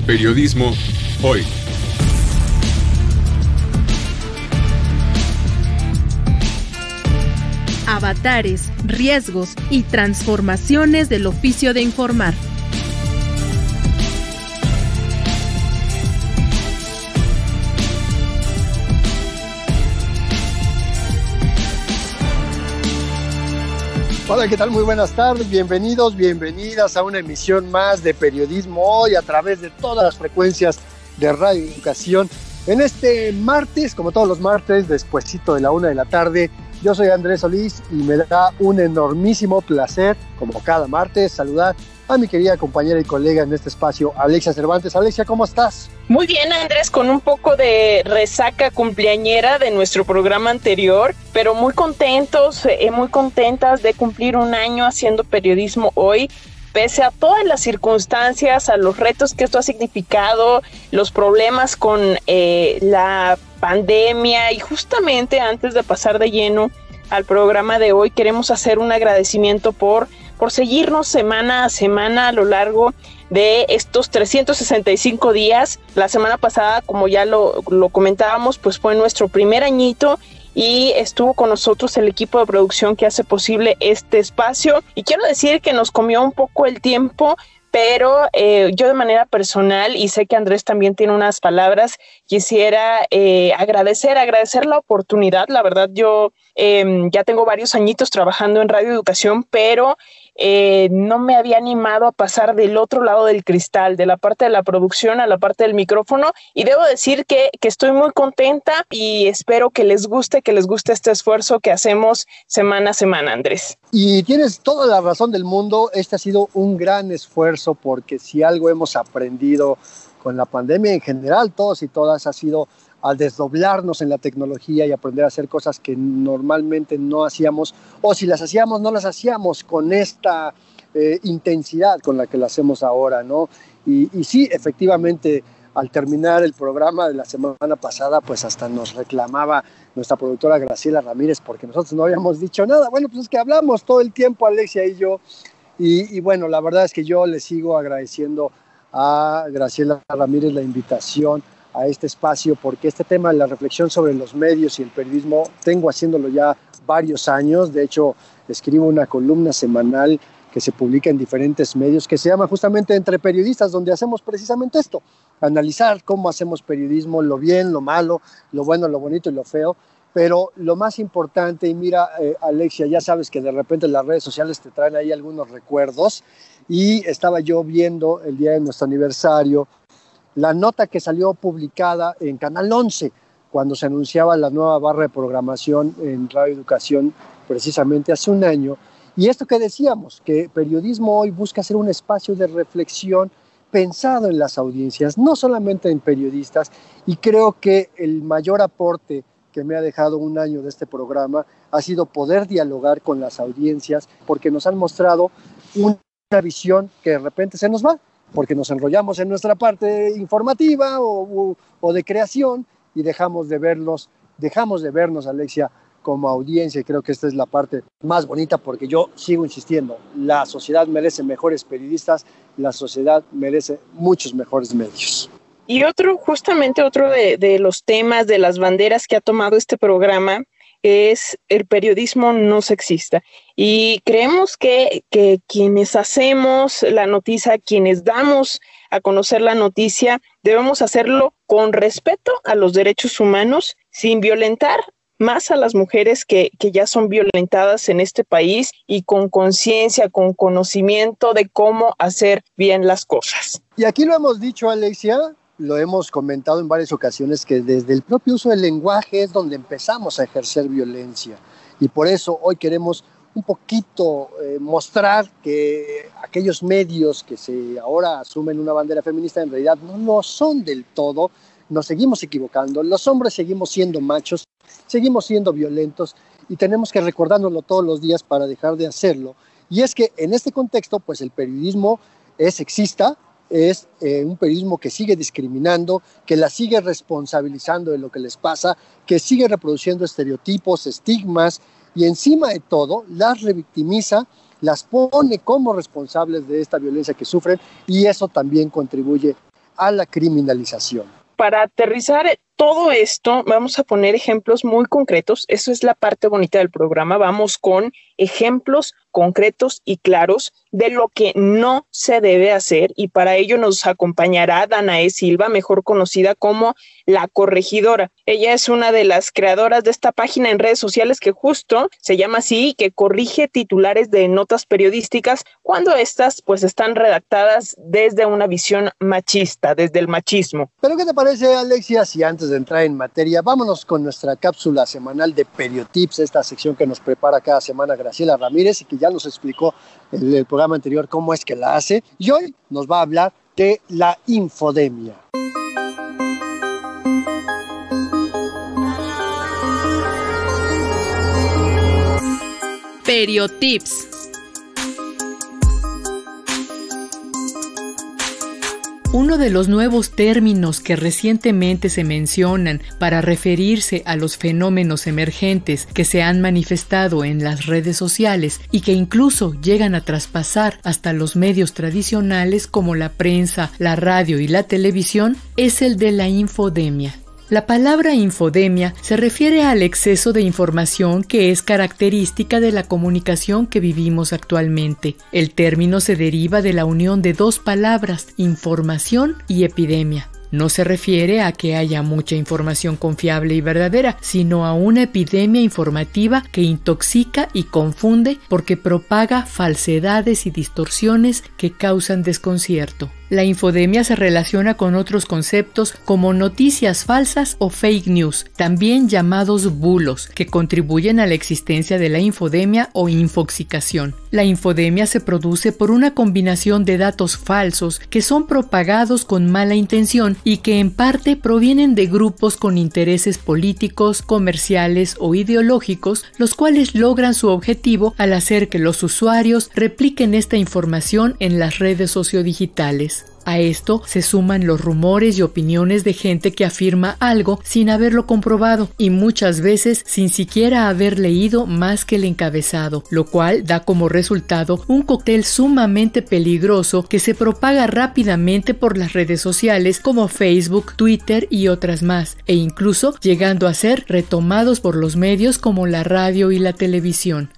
Periodismo hoy. Avatares, riesgos y transformaciones del oficio de informar. Hola, ¿qué tal? Muy buenas tardes, bienvenidos, bienvenidas a una emisión más de Periodismo Hoy a través de todas las frecuencias de Radio Educación. En este martes, como todos los martes, despuesito de la 1 de la tarde, yo soy Andrés Solís y me da un enormísimo placer, como cada martes, saludar a mi querida compañera y colega en este espacio, Alexia Cervantes. Alexia, ¿cómo estás? Muy bien, Andrés, con un poco de resaca cumpleañera de nuestro programa anterior, pero muy contentos, muy contentas de cumplir un año haciendo Periodismo Hoy, pese a todas las circunstancias, a los retos que esto ha significado, los problemas con la pandemia, y justamente antes de pasar de lleno al programa de hoy, queremos hacer un agradecimiento por seguirnos semana a semana a lo largo de estos 365 días. La semana pasada, como ya lo comentábamos, pues fue nuestro primer añito y estuvo con nosotros el equipo de producción que hace posible este espacio. Y quiero decir que nos comió un poco el tiempo, pero yo de manera personal, y sé que Andrés también tiene unas palabras, quisiera agradecer la oportunidad. La verdad, yo ya tengo varios añitos trabajando en Radio Educación, pero no me había animado a pasar del otro lado del cristal, de la parte de la producción a la parte del micrófono, y debo decir que estoy muy contenta y espero que les guste este esfuerzo que hacemos semana a semana, Andrés. Y tienes toda la razón del mundo, este ha sido un gran esfuerzo, porque si algo hemos aprendido con la pandemia en general, todos y todas, ha sido al desdoblarnos en la tecnología y aprender a hacer cosas que normalmente no hacíamos, o si las hacíamos, no las hacíamos con esta intensidad con la que la hacemos ahora, ¿no? Y sí, efectivamente, al terminar el programa de la semana pasada, pues hasta nos reclamaba nuestra productora Graciela Ramírez, porque nosotros no habíamos dicho nada. Bueno, pues es que hablamos todo el tiempo, Alexia y yo, y bueno, la verdad es que yo le sigo agradeciendo a Graciela Ramírez la invitación a este espacio, porque este tema de la reflexión sobre los medios y el periodismo tengo haciéndolo ya varios años. De hecho, escribo una columna semanal que se publica en diferentes medios que se llama justamente Entre Periodistas, donde hacemos precisamente esto, analizar cómo hacemos periodismo, lo bien, lo malo, lo bueno, lo bonito y lo feo. Pero lo más importante, y mira, Alexia, ya sabes que de repente las redes sociales te traen ahí algunos recuerdos, y estaba yo viendo el día de nuestro aniversario la nota que salió publicada en Canal 11, cuando se anunciaba la nueva barra de programación en Radio Educación, precisamente hace un año. Y esto que decíamos, que Periodismo Hoy busca ser un espacio de reflexión pensado en las audiencias, no solamente en periodistas, y creo que el mayor aporte que me ha dejado un año de este programa ha sido poder dialogar con las audiencias, porque nos han mostrado una visión que de repente se nos va, porque nos enrollamos en nuestra parte informativa o de creación y dejamos de vernos, Alexia, como audiencia. Y creo que esta es la parte más bonita, porque yo sigo insistiendo, la sociedad merece mejores periodistas, la sociedad merece muchos mejores medios. Y justamente otro de los temas, de las banderas que ha tomado este programa, es el periodismo no sexista, y creemos que quienes hacemos la noticia, quienes damos a conocer la noticia, debemos hacerlo con respeto a los derechos humanos, sin violentar más a las mujeres que ya son violentadas en este país, y con conciencia, con conocimiento de cómo hacer bien las cosas. Y aquí lo hemos dicho, Alexia, lo hemos comentado en varias ocasiones, que desde el propio uso del lenguaje es donde empezamos a ejercer violencia, y por eso hoy queremos un poquito mostrar que aquellos medios que ahora asumen una bandera feminista en realidad no lo son del todo. Nos seguimos equivocando, los hombres seguimos siendo machos, seguimos siendo violentos, y tenemos que recordárnoslo todos los días para dejar de hacerlo. Y es que en este contexto, pues el periodismo es sexista, es un periodismo que sigue discriminando, que la sigue responsabilizando de lo que les pasa, que sigue reproduciendo estereotipos, estigmas, y encima de todo las revictimiza, las pone como responsables de esta violencia que sufren, y eso también contribuye a la criminalización. Para aterrizar todo esto, vamos a poner ejemplos muy concretos. Eso es la parte bonita del programa. Vamos con ejemplos concretos y claros de lo que no se debe hacer, y para ello nos acompañará Danae Silva, mejor conocida como La Corregidora. Ella es una de las creadoras de esta página en redes sociales que justo se llama así, que corrige titulares de notas periodísticas cuando estas pues están redactadas desde una visión machista, desde el machismo. ¿Pero qué te parece, Alexia, si antes de entrar en materia, vámonos con nuestra cápsula semanal de Periotips, esta sección que nos prepara cada semana Graciela Ramírez y que ya nos explicó el programa anterior cómo es que la hace, y hoy nos va a hablar de la infodemia. Periotips. Uno de los nuevos términos que recientemente se mencionan para referirse a los fenómenos emergentes que se han manifestado en las redes sociales y que incluso llegan a traspasar hasta los medios tradicionales como la prensa, la radio y la televisión, es el de la infodemia. La palabra infodemia se refiere al exceso de información que es característica de la comunicación que vivimos actualmente. El término se deriva de la unión de dos palabras, información y epidemia. No se refiere a que haya mucha información confiable y verdadera, sino a una epidemia informativa que intoxica y confunde porque propaga falsedades y distorsiones que causan desconcierto. La infodemia se relaciona con otros conceptos como noticias falsas o fake news, también llamados bulos, que contribuyen a la existencia de la infodemia o infoxicación. La infodemia se produce por una combinación de datos falsos que son propagados con mala intención y que en parte provienen de grupos con intereses políticos, comerciales o ideológicos, los cuales logran su objetivo al hacer que los usuarios repliquen esta información en las redes sociodigitales. A esto se suman los rumores y opiniones de gente que afirma algo sin haberlo comprobado y muchas veces sin siquiera haber leído más que el encabezado, lo cual da como resultado un cóctel sumamente peligroso que se propaga rápidamente por las redes sociales como Facebook, Twitter y otras más, e incluso llegando a ser retomados por los medios como la radio y la televisión.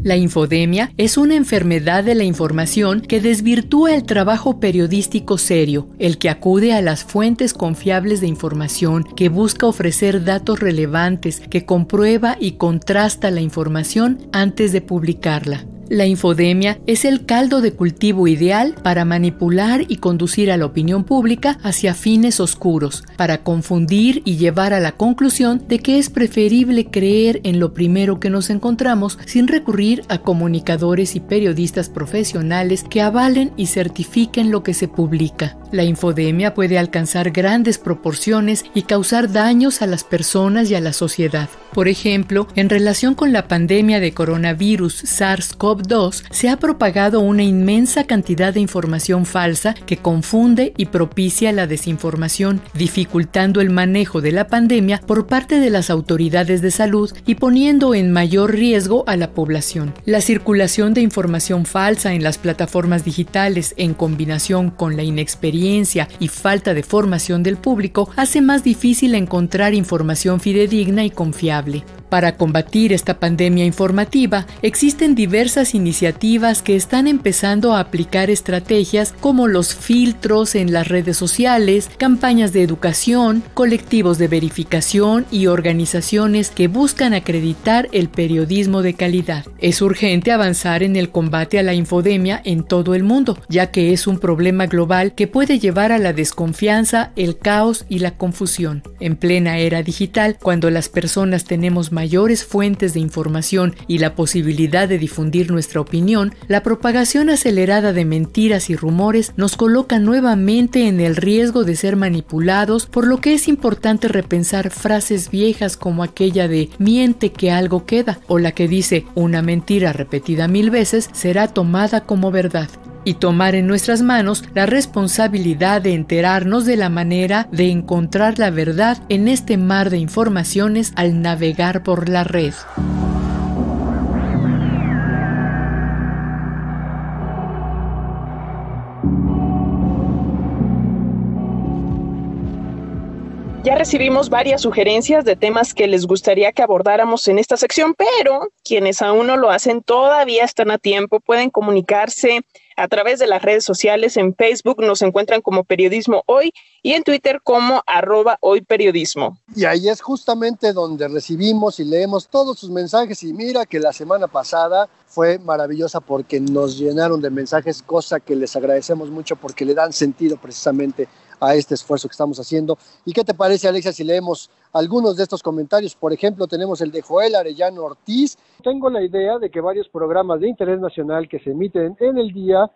La infodemia es una enfermedad de la información que desvirtúa el trabajo periodístico serio, el que acude a las fuentes confiables de información, que busca ofrecer datos relevantes, que comprueba y contrasta la información antes de publicarla. La infodemia es el caldo de cultivo ideal para manipular y conducir a la opinión pública hacia fines oscuros, para confundir y llevar a la conclusión de que es preferible creer en lo primero que nos encontramos sin recurrir a comunicadores y periodistas profesionales que avalen y certifiquen lo que se publica. La infodemia puede alcanzar grandes proporciones y causar daños a las personas y a la sociedad. Por ejemplo, en relación con la pandemia de coronavirus SARS-CoV-2, se ha propagado una inmensa cantidad de información falsa que confunde y propicia la desinformación, dificultando el manejo de la pandemia por parte de las autoridades de salud y poniendo en mayor riesgo a la población. La circulación de información falsa en las plataformas digitales, en combinación con la inexperiencia y falta de formación del público, hace más difícil encontrar información fidedigna y confiable. Para combatir esta pandemia informativa, existen diversas iniciativas que están empezando a aplicar estrategias como los filtros en las redes sociales, campañas de educación, colectivos de verificación y organizaciones que buscan acreditar el periodismo de calidad. Es urgente avanzar en el combate a la infodemia en todo el mundo, ya que es un problema global que puede llevar a la desconfianza, el caos y la confusión. En plena era digital, cuando las personas tenemos mayores fuentes de información y la posibilidad de difundir nuestra opinión, la propagación acelerada de mentiras y rumores nos coloca nuevamente en el riesgo de ser manipulados, por lo que es importante repensar frases viejas como aquella de "miente que algo queda" o la que dice "una mentira repetida 1000 veces será tomada como verdad", y tomar en nuestras manos la responsabilidad de enterarnos de la manera de encontrar la verdad en este mar de informaciones al navegar por la red. Ya recibimos varias sugerencias de temas que les gustaría que abordáramos en esta sección, pero quienes aún no lo hacen todavía están a tiempo. Pueden comunicarse a través de las redes sociales. En Facebook nos encuentran como Periodismo Hoy y en Twitter como @hoyperiodismo. Y ahí es justamente donde recibimos y leemos todos sus mensajes. Y mira que la semana pasada fue maravillosa porque nos llenaron de mensajes, cosa que les agradecemos mucho porque le dan sentido precisamente a este esfuerzo que estamos haciendo. ¿Y qué te parece, Alexia, si leemos algunos de estos comentarios? Por ejemplo, tenemos el de Joel Arellano Ortiz. Tengo la idea de que varios programas de interés nacional que se emiten en el día,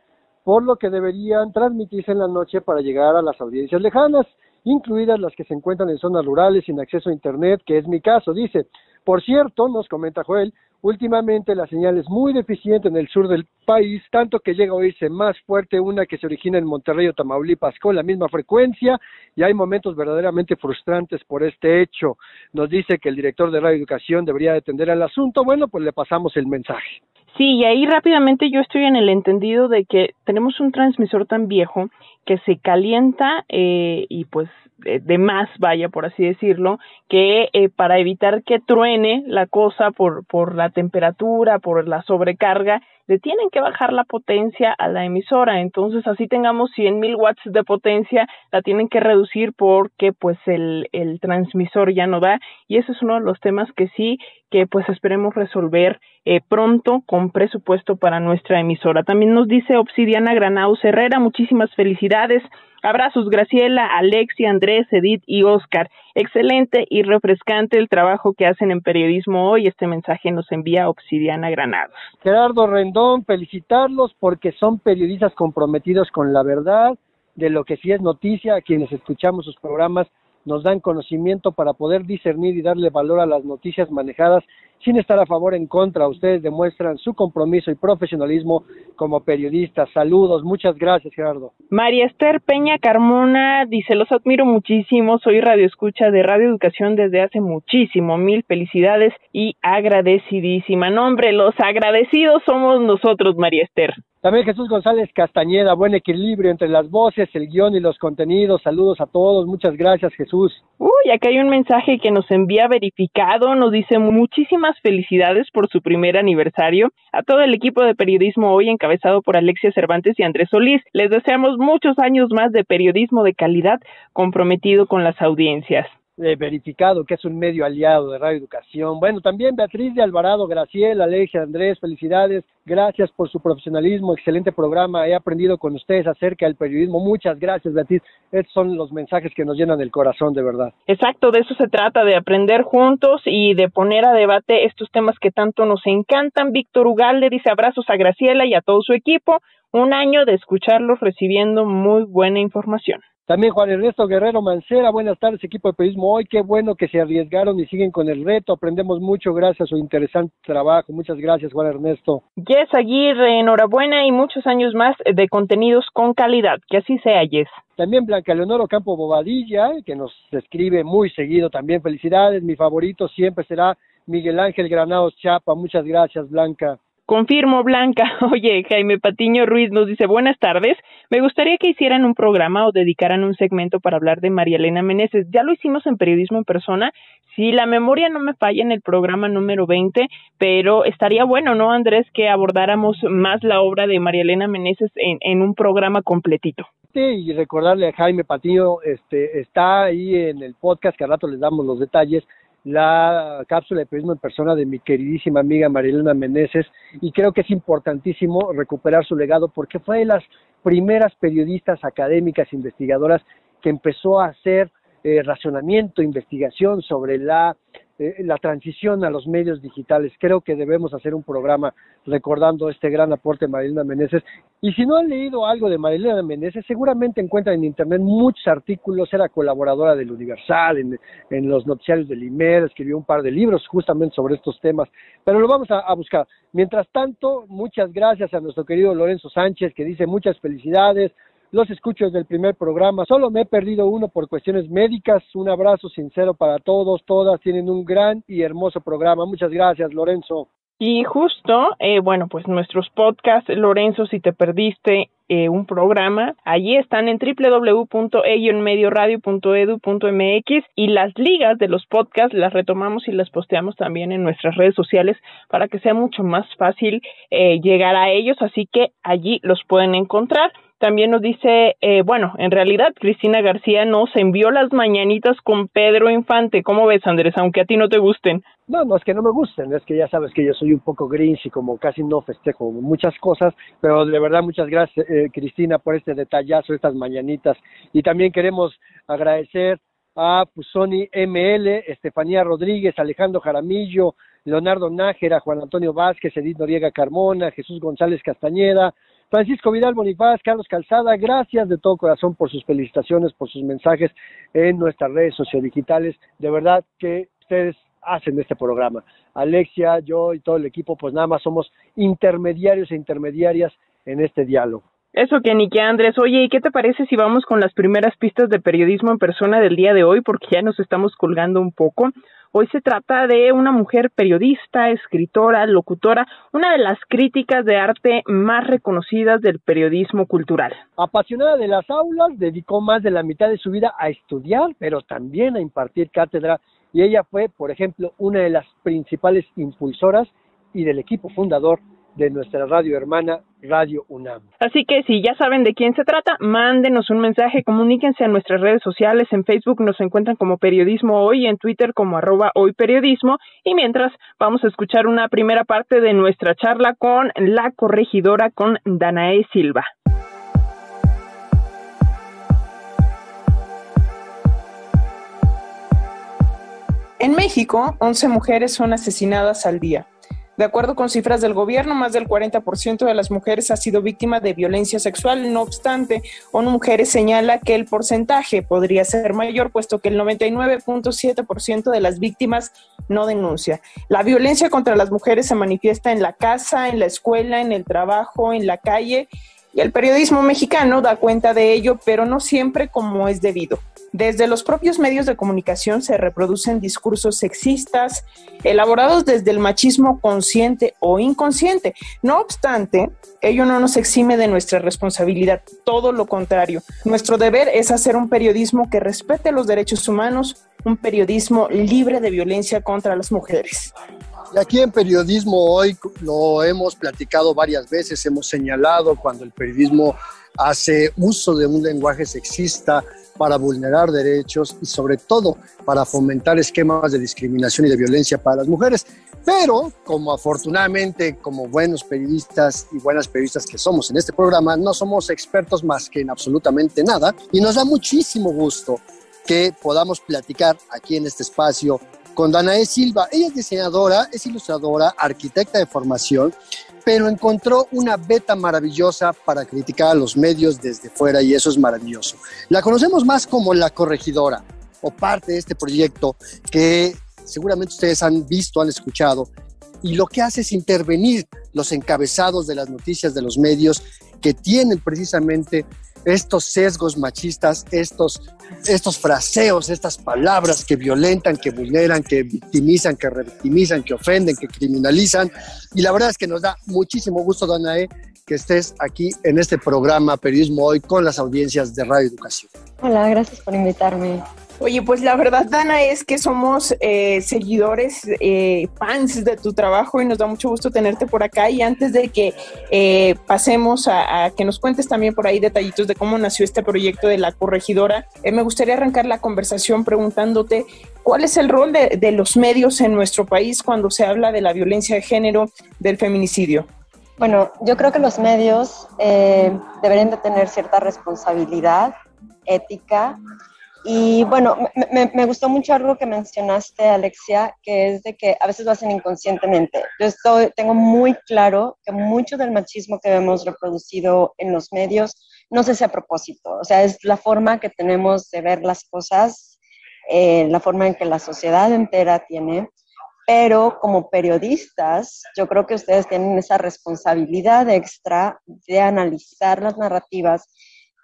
por lo que deberían transmitirse en la noche para llegar a las audiencias lejanas, incluidas las que se encuentran en zonas rurales sin acceso a internet, que es mi caso, dice. Por cierto, nos comenta Joel, últimamente la señal es muy deficiente en el sur del país, tanto que llega a oírse más fuerte una que se origina en Monterrey o Tamaulipas con la misma frecuencia, y hay momentos verdaderamente frustrantes por este hecho. Nos dice que el director de Radio Educación debería atender al asunto. Bueno, pues le pasamos el mensaje. Sí, y ahí rápidamente yo estoy en el entendido de que tenemos un transmisor tan viejo que se calienta y pues de más, vaya, por así decirlo, que para evitar que truene la cosa por la temperatura, por la sobrecarga, le tienen que bajar la potencia a la emisora. Entonces, así tengamos 100,000 watts de potencia, la tienen que reducir porque pues el transmisor ya no da, y ese es uno de los temas que pues esperemos resolver pronto con presupuesto para nuestra emisora. También nos dice Obsidiana Granados Herrera, muchísimas felicidades. Abrazos, Graciela, Alexia, Andrés, Edith y Oscar. Excelente y refrescante el trabajo que hacen en Periodismo Hoy. Este mensaje nos envía Obsidiana Granados. Gerardo Rendón, felicitarlos porque son periodistas comprometidos con la verdad, de lo que sí es noticia. A quienes escuchamos sus programas nos dan conocimiento para poder discernir y darle valor a las noticias manejadas sin estar a favor o en contra. Ustedes demuestran su compromiso y profesionalismo como periodistas. Saludos, muchas gracias, Gerardo. María Esther Peña Carmona dice, los admiro muchísimo, soy radioescucha de Radio Educación desde hace muchísimo, 1000 felicidades y agradecidísima. No, hombre, los agradecidos somos nosotros, María Esther. También Jesús González Castañeda, buen equilibrio entre las voces, el guión y los contenidos. Saludos a todos, muchas gracias, Jesús. Uy, acá hay un mensaje que nos envía verificado, nos dice muchísimas felicidades por su primer aniversario. A todo el equipo de Periodismo Hoy, encabezado por Alexia Cervantes y Andrés Solís, les deseamos muchos años más de periodismo de calidad comprometido con las audiencias. Verificado, que es un medio aliado de Radio Educación. Bueno, también Beatriz de Alvarado, Graciela, Alexia, Andrés, felicidades, gracias por su profesionalismo, excelente programa, he aprendido con ustedes acerca del periodismo, muchas gracias, Beatriz, estos son los mensajes que nos llenan el corazón, de verdad. Exacto, de eso se trata, de aprender juntos y de poner a debate estos temas que tanto nos encantan. Víctor Ugalde dice abrazos a Graciela y a todo su equipo, un año de escucharlos recibiendo muy buena información. También Juan Ernesto Guerrero Mancera, buenas tardes equipo de Periodismo Hoy, qué bueno que se arriesgaron y siguen con el reto, aprendemos mucho gracias a su interesante trabajo, muchas gracias Juan Ernesto. Jess Aguirre, enhorabuena y muchos años más de contenidos con calidad, que así sea Jess. También Blanca Leonor Ocampo Bobadilla, que nos escribe muy seguido, también felicidades, mi favorito siempre será Miguel Ángel Granados Chapa, muchas gracias Blanca. Confirmo, Blanca. Oye, Jaime Patiño Ruiz nos dice, buenas tardes, me gustaría que hicieran un programa o dedicaran un segmento para hablar de María Elena Meneses. Ya lo hicimos en Periodismo en Persona, si la memoria no me falla, en el programa número 20, pero estaría bueno, ¿no, Andrés, que abordáramos más la obra de María Elena Meneses en un programa completito? Y recordarle a Jaime Patiño, está ahí en el podcast, que al rato les damos los detalles, la cápsula de Periodismo en Persona de mi queridísima amiga María Elena Meneses, y creo que es importantísimo recuperar su legado porque fue de las primeras periodistas académicas investigadoras que empezó a hacer racionamiento, investigación sobre la transición a los medios digitales. Creo que debemos hacer un programa recordando este gran aporte de María Elena Meneses. Y si no han leído algo de María Elena Meneses, seguramente encuentran en internet muchos artículos. Era colaboradora del Universal, en los noticiarios del IMER, escribió un par de libros justamente sobre estos temas, pero lo vamos a buscar. Mientras tanto, muchas gracias a nuestro querido Lorenzo Sánchez, que dice muchas felicidades, los escucho desde el primer programa, solo me he perdido uno por cuestiones médicas, un abrazo sincero para todos, todas, tienen un gran y hermoso programa, muchas gracias Lorenzo. Y justo, bueno, pues nuestros podcasts, Lorenzo, si te perdiste un programa, allí están en www.medioradio.edu.mx y las ligas de los podcasts las retomamos y las posteamos también en nuestras redes sociales para que sea mucho más fácil llegar a ellos, así que allí los pueden encontrar. También nos dice, bueno, en realidad Cristina García nos envió las mañanitas con Pedro Infante. ¿Cómo ves, Andrés? Aunque a ti no te gusten. No es que no me gusten, es que ya sabes que yo soy un poco grinch y como casi no festejo muchas cosas, pero de verdad muchas gracias, Cristina, por este detallazo, estas mañanitas. Y también queremos agradecer a Pusoni ML, Estefanía Rodríguez, Alejandro Jaramillo, Leonardo Nájera, Juan Antonio Vázquez, Edith Noriega Carmona, Jesús González Castañeda, Francisco Vidal Bonifaz, Carlos Calzada. Gracias de todo corazón por sus felicitaciones, por sus mensajes en nuestras redes sociodigitales. De verdad que ustedes hacen este programa. Alexia, yo y todo el equipo, pues nada más somos intermediarios e intermediarias en este diálogo. Eso que ni que, Andrés. Oye, ¿y qué te parece si vamos con las primeras pistas de periodismo en persona del día de hoy? Porque ya nos estamos colgando un poco. Hoy se trata de una mujer periodista, escritora, locutora, una de las críticas de arte más reconocidas del periodismo cultural. Apasionada de las aulas, dedicó más de la mitad de su vida a estudiar, pero también a impartir cátedra, y ella fue, por ejemplo, una de las principales impulsoras y del equipo fundador de nuestra radio hermana, Radio UNAM. Así que si ya saben de quién se trata, mándenos un mensaje, comuníquense a nuestras redes sociales. En Facebook nos encuentran como Periodismo Hoy, en Twitter como @hoyperiodismo, y mientras vamos a escuchar una primera parte de nuestra charla con la corregidora, con Danae Silva. En México, 11 mujeres son asesinadas al día. De acuerdo con cifras del gobierno, más del 40% de las mujeres ha sido víctima de violencia sexual. No obstante, ONU Mujeres señala que el porcentaje podría ser mayor, puesto que el 99.7% de las víctimas no denuncia. La violencia contra las mujeres se manifiesta en la casa, en la escuela, en el trabajo, en la calle, y el periodismo mexicano da cuenta de ello, pero no siempre como es debido. Desde los propios medios de comunicación se reproducen discursos sexistas, elaborados desde el machismo consciente o inconsciente. No obstante, ello no nos exime de nuestra responsabilidad, todo lo contrario. Nuestro deber es hacer un periodismo que respete los derechos humanos, un periodismo libre de violencia contra las mujeres. Y aquí en Periodismo Hoy lo hemos platicado varias veces, hemos señalado cuando el periodismo hace uso de un lenguaje sexista para vulnerar derechos y sobre todo para fomentar esquemas de discriminación y de violencia para las mujeres. Pero como afortunadamente, como buenos periodistas y buenas periodistas que somos en este programa, no somos expertos más que en absolutamente nada, y nos da muchísimo gusto que podamos platicar aquí en este espacio con Danae Silva. Ella es diseñadora, es ilustradora, arquitecta de formación, pero encontró una beta maravillosa para criticar a los medios desde fuera, y eso es maravilloso. La conocemos más como La Corregidora, o parte de este proyecto que seguramente ustedes han visto, han escuchado, y lo que hace es intervenir los encabezados de las noticias de los medios que tienen precisamente estos sesgos machistas, estos fraseos, estas palabras que violentan, que vulneran, que victimizan, que revictimizan, que ofenden, que criminalizan. Y la verdad es que nos da muchísimo gusto, Danae, que estés aquí en este programa Periodismo Hoy con las audiencias de Radio Educación. Hola, gracias por invitarme. Oye, pues la verdad, Dana, es que somos seguidores, fans de tu trabajo, y nos da mucho gusto tenerte por acá. Y antes de que pasemos a que nos cuentes también por ahí detallitos de cómo nació este proyecto de La Corregidora, me gustaría arrancar la conversación preguntándote cuál es el rol de los medios en nuestro país cuando se habla de la violencia de género, del feminicidio. Bueno, yo creo que los medios deberían de tener cierta responsabilidad ética. Y bueno, me gustó mucho algo que mencionaste, Alexia, que es de que a veces lo hacen inconscientemente. Yo tengo muy claro que mucho del machismo que vemos reproducido en los medios no sé si a propósito, o sea, es la forma que tenemos de ver las cosas, la forma en que la sociedad entera tiene, pero como periodistas, yo creo que ustedes tienen esa responsabilidad extra de analizar las narrativas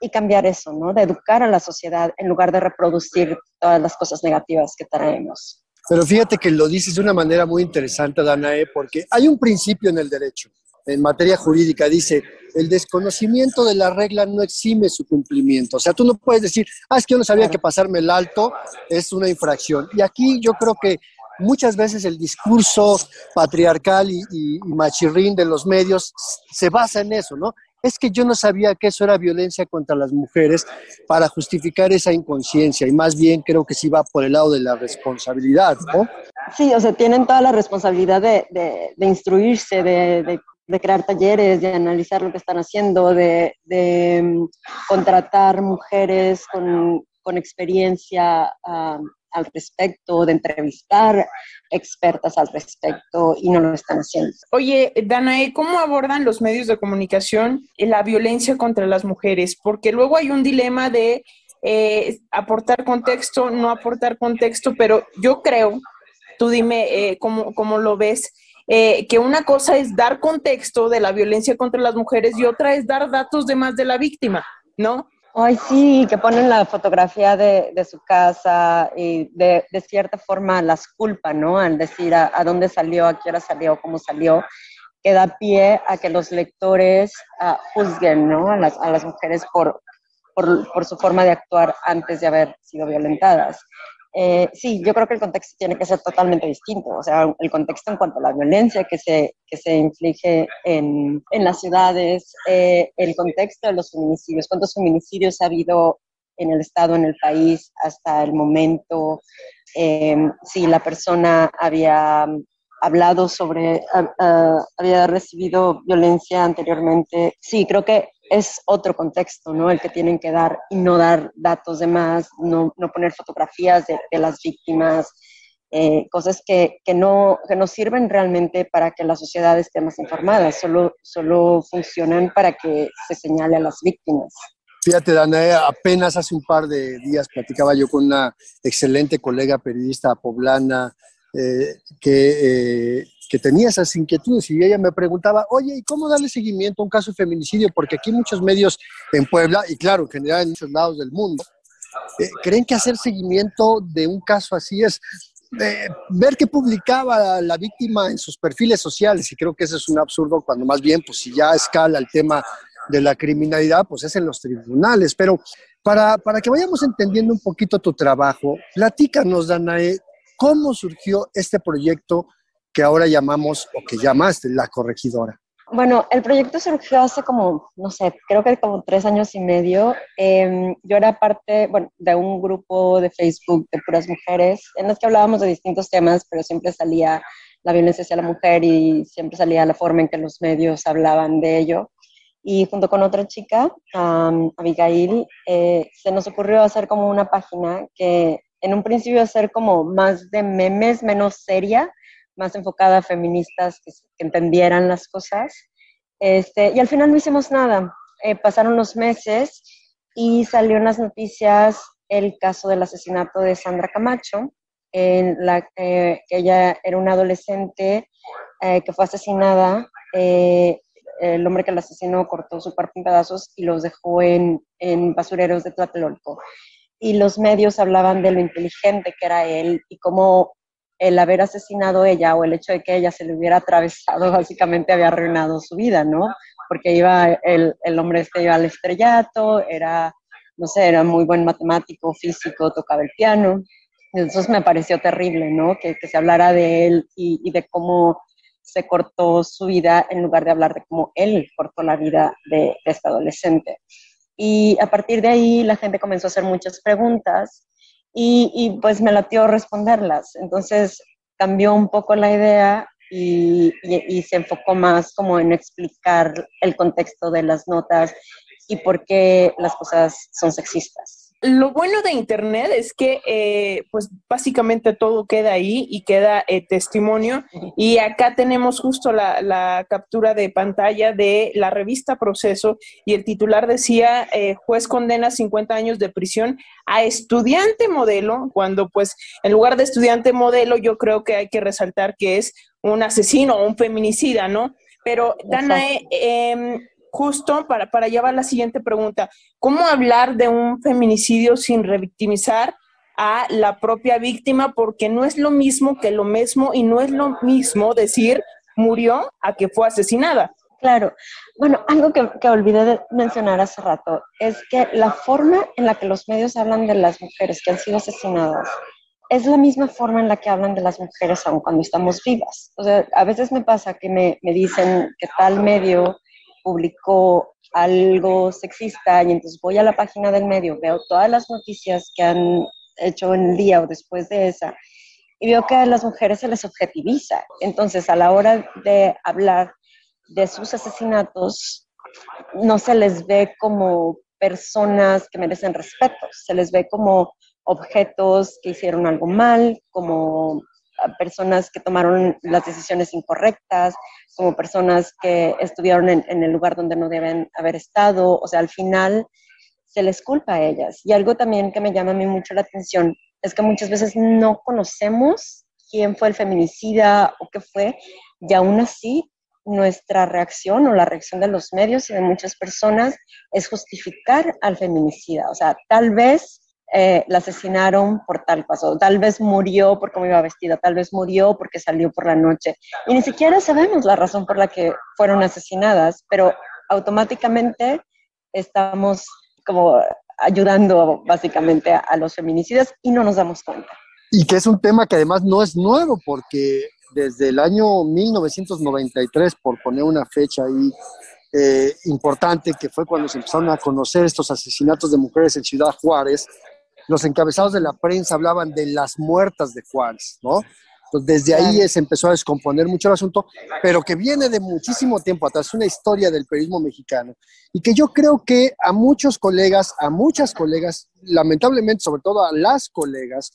y cambiar eso, ¿no? De educar a la sociedad en lugar de reproducir todas las cosas negativas que traemos. Pero fíjate que lo dices de una manera muy interesante, Danae, porque hay un principio en el derecho, en materia jurídica, dice, el desconocimiento de la regla no exime su cumplimiento. O sea, tú no puedes decir, es que yo no sabía que pasarme el alto es una infracción. Y aquí yo creo que muchas veces el discurso patriarcal y machirrín de los medios se basa en eso, ¿no? Es que yo no sabía que eso era violencia contra las mujeres para justificar esa inconsciencia y más bien creo que sí va por el lado de la responsabilidad, ¿no? Sí, o sea, tienen toda la responsabilidad de instruirse, de crear talleres, de analizar lo que están haciendo, de contratar mujeres con experiencia al respecto, de entrevistar expertas al respecto y no lo están haciendo. Oye, Danae, ¿cómo abordan los medios de comunicación la violencia contra las mujeres? Porque luego hay un dilema de aportar contexto, no aportar contexto, pero yo creo, tú dime cómo lo ves, que una cosa es dar contexto de la violencia contra las mujeres y otra es dar datos de más de la víctima, ¿no? Ay, sí, que ponen la fotografía de su casa y de cierta forma las culpan, ¿no? Al decir a dónde salió, a qué hora salió, cómo salió, que da pie a que los lectores juzguen, ¿no? A las mujeres por su forma de actuar antes de haber sido violentadas. Sí, yo creo que el contexto tiene que ser totalmente distinto, o sea, el contexto en cuanto a la violencia que se inflige en las ciudades, el contexto de los feminicidios, cuántos feminicidios ha habido en el estado, en el país hasta el momento, si la persona había hablado sobre, había recibido violencia anteriormente. Sí, creo que es otro contexto, ¿no? El que tienen que dar y no dar datos de más, no poner fotografías de las víctimas, cosas que no sirven realmente para que la sociedad esté más informada, solo funcionan para que se señale a las víctimas. Fíjate, Danae, apenas hace un par de días platicaba yo con una excelente colega periodista poblana que tenía esas inquietudes y ella me preguntaba, oye, ¿y cómo darle seguimiento a un caso de feminicidio? Porque aquí muchos medios en Puebla, y claro, en general en muchos lados del mundo, creen que hacer seguimiento de un caso así es ver qué publicaba la víctima en sus perfiles sociales, y creo que eso es un absurdo cuando más bien, pues si ya escala el tema de la criminalidad, pues es en los tribunales. Pero para que vayamos entendiendo un poquito tu trabajo, platícanos, Danae, ¿cómo surgió este proyecto que ahora llamamos, o que llamaste, La Corregidora? Bueno, el proyecto surgió hace como, no sé, creo que como 3 años y medio. Yo era parte, bueno, de un grupo de Facebook de puras mujeres en los que hablábamos de distintos temas, pero siempre salía la violencia hacia la mujer y siempre salía la forma en que los medios hablaban de ello. Y junto con otra chica, Abigail, se nos ocurrió hacer como una página que en un principio iba a ser como más de memes, menos seria, más enfocada a feministas que entendieran las cosas. Y al final no hicimos nada. Pasaron los meses y salió en las noticias el caso del asesinato de Sandra Camacho, que ella era una adolescente que fue asesinada. El hombre que la asesinó cortó su cuerpo en pedazos y los dejó en basureros de Tlatelolco. Y los medios hablaban de lo inteligente que era él y cómo el haber asesinado a ella o el hecho de que ella se le hubiera atravesado básicamente había arruinado su vida, ¿no? Porque el hombre iba al estrellato, era muy buen matemático, físico, tocaba el piano. Entonces me pareció terrible, ¿no? Que se hablara de él y de cómo se cortó su vida en lugar de hablar de cómo él cortó la vida de esta adolescente. Y a partir de ahí la gente comenzó a hacer muchas preguntas y pues me latió responderlas. Entonces cambió un poco la idea y se enfocó más como en explicar el contexto de las notas y por qué las cosas son sexistas. Lo bueno de Internet es que pues básicamente todo queda ahí y queda testimonio, y acá tenemos justo la captura de pantalla de la revista Proceso y el titular decía juez condena 50 años de prisión a estudiante modelo, cuando pues en lugar de estudiante modelo yo creo que hay que resaltar que es un asesino o un feminicida, ¿no? Pero Danae, justo para llevar la siguiente pregunta, ¿cómo hablar de un feminicidio sin revictimizar a la propia víctima, porque no es lo mismo que lo mismo, y no es lo mismo decir murió a que fue asesinada. Claro. Bueno, algo que olvidé de mencionar hace rato es que la forma en la que los medios hablan de las mujeres que han sido asesinadas es la misma forma en la que hablan de las mujeres aun cuando estamos vivas. O sea, a veces me pasa que me dicen que tal medio publicó algo sexista y entonces voy a la página del medio, veo todas las noticias que han hecho en el día o después de esa y veo que a las mujeres se les objetiviza. Entonces, a la hora de hablar de sus asesinatos, no se les ve como personas que merecen respeto, se les ve como objetos que hicieron algo mal, como personas que tomaron las decisiones incorrectas, como personas que estuvieron en el lugar donde no deben haber estado. O sea, al final se les culpa a ellas. Y algo también que me llama a mí mucho la atención es que muchas veces no conocemos quién fue el feminicida o qué fue, y aún así nuestra reacción o la reacción de los medios y de muchas personas es justificar al feminicida. O sea, tal vez la asesinaron por tal paso, tal vez murió por cómo iba vestida, tal vez murió porque salió por la noche. Y ni siquiera sabemos la razón por la que fueron asesinadas, pero automáticamente estamos como ayudando básicamente a los feminicidas y no nos damos cuenta. Y que es un tema que además no es nuevo, porque desde el año 1993, por poner una fecha ahí importante, que fue cuando se empezaron a conocer estos asesinatos de mujeres en Ciudad Juárez, los encabezados de la prensa hablaban de las muertas de Juárez, ¿no? Entonces, desde ahí se empezó a descomponer mucho el asunto, pero que viene de muchísimo tiempo atrás, una historia del periodismo mexicano, y que yo creo que a muchos colegas, a muchas colegas, lamentablemente, sobre todo a las colegas,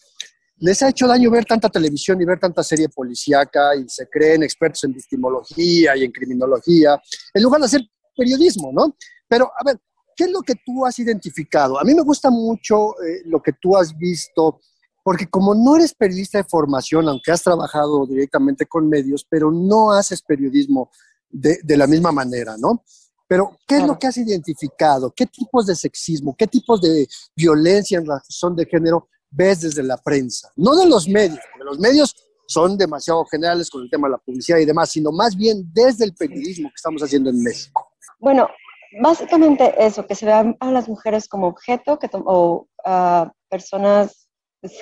les ha hecho daño ver tanta televisión y ver tanta serie policíaca y se creen expertos en victimología y en criminología, en lugar de hacer periodismo, ¿no? Pero, a ver, ¿qué es lo que tú has identificado? A mí me gusta mucho lo que tú has visto, porque como no eres periodista de formación, aunque has trabajado directamente con medios, pero no haces periodismo de la misma manera, ¿no? Pero, ¿qué es lo que has identificado? ¿Qué tipos de sexismo, qué tipos de violencia en razón de género ves desde la prensa? No de los medios, porque los medios son demasiado generales con el tema de la publicidad y demás, sino más bien desde el periodismo que estamos haciendo en México. Bueno, básicamente eso, que se vean a las mujeres como objeto o personas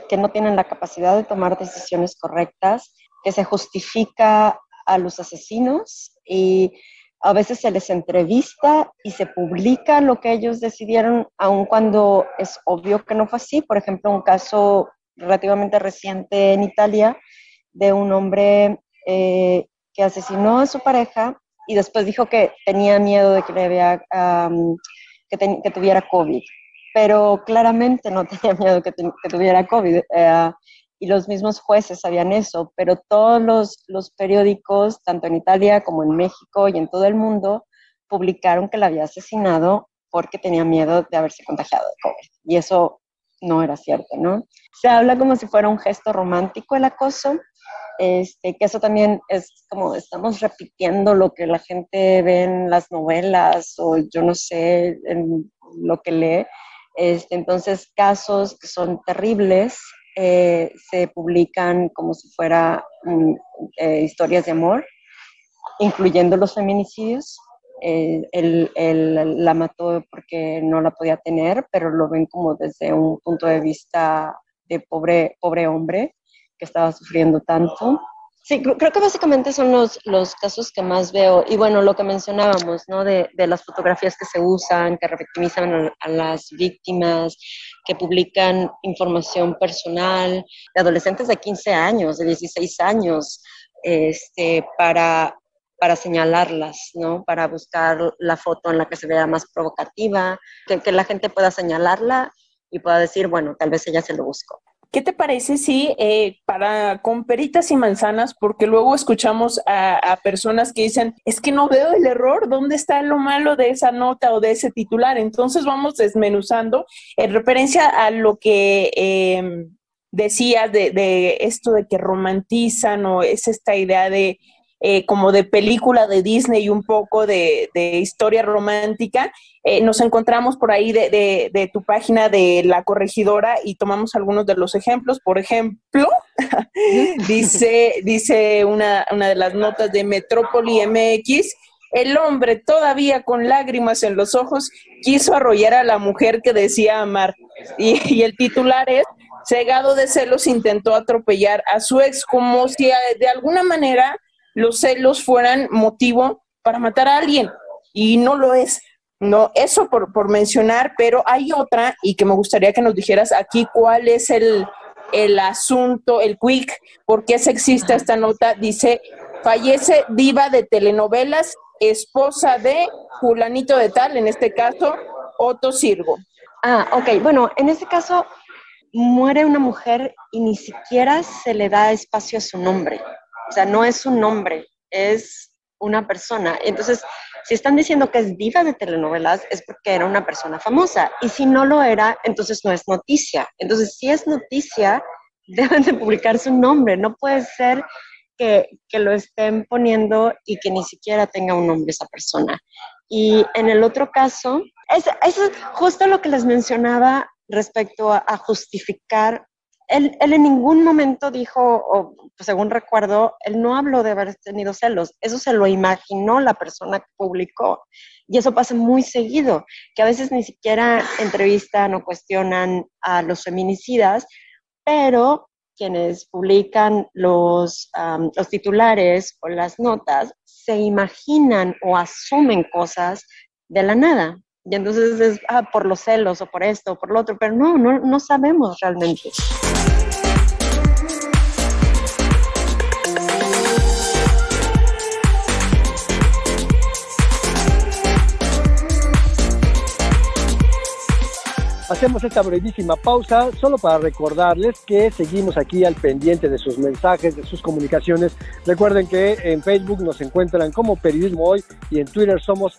que no tienen la capacidad de tomar decisiones correctas, que se justifica a los asesinos y a veces se les entrevista y se publica lo que ellos decidieron, aun cuando es obvio que no fue así. Por ejemplo, un caso relativamente reciente en Italia de un hombre que asesinó a su pareja y después dijo que tenía miedo de que tuviera COVID, pero claramente no tenía miedo que tuviera COVID. Y los mismos jueces sabían eso, pero todos los periódicos, tanto en Italia como en México y en todo el mundo, publicaron que la había asesinado porque tenía miedo de haberse contagiado de COVID. Y eso no era cierto, ¿no? Se habla como si fuera un gesto romántico el acoso, que eso también es como estamos repitiendo lo que la gente ve en las novelas o yo no sé, en lo que lee. Entonces, casos que son terribles se publican como si fuera historias de amor, incluyendo los feminicidios. Él la mató porque no la podía tener, pero lo ven como desde un punto de vista de pobre hombre que estaba sufriendo tanto. Sí, creo que básicamente son los casos que más veo. Y bueno, lo que mencionábamos, ¿no? De las fotografías que se usan, que revictimizan a las víctimas, que publican información personal de adolescentes de 15 años, de 16 años, para señalarlas, ¿no? Para buscar la foto en la que se vea más provocativa, que la gente pueda señalarla y pueda decir, bueno, tal vez ella se lo buscó. ¿Qué te parece si con peritas y manzanas, porque luego escuchamos a personas que dicen, es que no veo el error, ¿dónde está lo malo de esa nota o de ese titular? Entonces vamos desmenuzando en referencia a lo que decías de esto de que romantizan o es esta idea de como de película de Disney y un poco de historia romántica. Nos encontramos por ahí de tu página de La Corregidora y tomamos algunos de los ejemplos. Por ejemplo, dice una de las notas de Metrópoli MX: el hombre, todavía con lágrimas en los ojos, quiso arrollar a la mujer que decía amar. Y el titular es: cegado de celos, intentó atropellar a su ex, como si de alguna manera los celos fueran motivo para matar a alguien. Y no lo es. No, eso por mencionar, pero hay otra, y que me gustaría que nos dijeras aquí cuál es el asunto, el quick, por qué sexista esta nota. Dice: fallece diva de telenovelas, esposa de fulanito de tal, en este caso, Otto Sirgo. Ok, bueno, en este caso muere una mujer y ni siquiera se le da espacio a su nombre. O sea, no es un nombre, es una persona. Entonces, si están diciendo que es diva de telenovelas, es porque era una persona famosa. Y si no lo era, entonces no es noticia. Entonces, si es noticia, deben de publicar su nombre. No puede ser que lo estén poniendo y que ni siquiera tenga un nombre esa persona. Y en el otro caso, eso es justo lo que les mencionaba respecto a justificar. Él en ningún momento dijo, o según recuerdo, él no habló de haber tenido celos. Eso se lo imaginó la persona que publicó. Y eso pasa muy seguido, que a veces ni siquiera entrevistan o cuestionan a los feminicidas, pero quienes publican los titulares o las notas se imaginan o asumen cosas de la nada. Y entonces es por los celos o por esto o por lo otro, pero no sabemos realmente. Hacemos esta brevísima pausa solo para recordarles que seguimos aquí al pendiente de sus mensajes, de sus comunicaciones. Recuerden que en Facebook nos encuentran como Periodismo Hoy y en Twitter somos